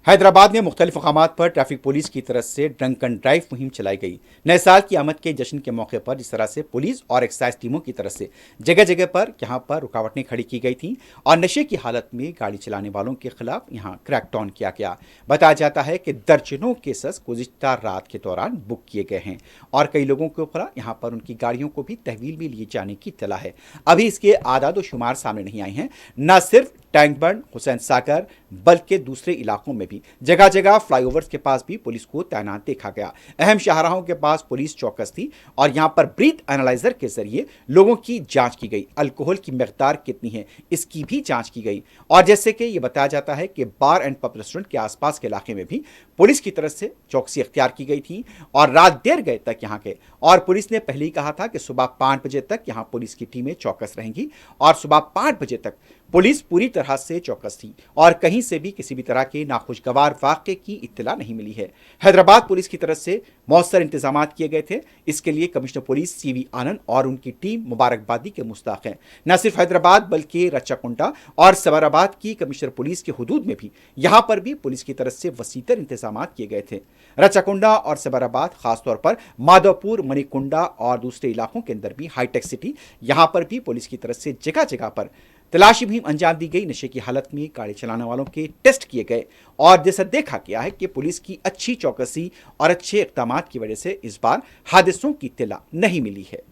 हैदराबाद में मुख्तलिफ मकामात पर ट्रैफिक पुलिस की तरफ से ड्रंक एंड ड्राइव मुहिम चलाई गई। नए साल की आमद के जश्न के मौके पर जिस तरह से पुलिस और एक्साइज टीमों की तरफ से जगह जगह पर यहां पर रुकावटें खड़ी की गई थी और नशे की हालत में गाड़ी चलाने वालों के खिलाफ यहां क्रैकडाउन किया गया। बताया जाता है कि दर्जनों केसेस गुज़िश्ता रात के दौरान बुक किए गए हैं और कई लोगों के ऊपर यहां पर उनकी गाड़ियों को भी तहवील में लिए जाने की इत्तला है। अभी इसके आदाद व शुमार सामने नहीं आए हैं। न सिर्फ टैंक बंड, हुसैन सागर, बल्कि दूसरे इलाकों में भी जगह जगह फ्लाईओवर्स के पास भी पुलिस को तैनात देखा गया। अहम शाहराहों के पास पुलिस चौकस थी और यहां पर ब्रीथ एनालाइजर के जरिए लोगों की जांच की गई। अल्कोहल की मिकदार कितनी है इसकी भी जांच की गई। और जैसे कि यह बताया जाता है कि बार एंड पब रेस्टोरेंट के आसपास के इलाके में भी पुलिस की तरफ से चौकसी अख्तियार की गई थी और रात देर गए तक यहां के और पुलिस ने पहले ही कहा था कि सुबह 5 बजे तक यहां पुलिस की टीमें चौकस रहेंगी और सुबह 5 बजे तक पुलिस पूरी तरह से चौकस थी और कहीं से भी किसी भी तरह के नाखुशगवार वाक़े की इत्तला नहीं मिली है। हैदराबाद पुलिस की तरफ से मौसर इंतजाम किए गए थे। इसके लिए कमिश्नर पुलिस सीवी आनंद और उनकी टीम मुबारकबादी के मुस्ताक हैं। न सिर्फ हैदराबाद बल्कि रच्चाकुंडा और सवाराबाद की कमिश्नर पुलिस के हुदूद में भी यहां पर भी पुलिस की तरफ से वसीतर इंतजाम किए गए थे। रच्चाकुंडा और सवाराबाद खासतौर पर माधवपुर, मणिकुंडा और दूसरे इलाकों के अंदर भी हाईटेक सिटी यहां पर भी पुलिस की तरफ से जगह जगह पर तलाशी मुहिम अंजाम दी गई। नशे की हालत में गाड़ी चलाने वालों के टेस्ट किए गए और जैसा देखा गया है कि पुलिस की अच्छी चौकसी और अच्छे इक़दामात की वजह से इस बार हादसों की इत्तला नहीं मिली है।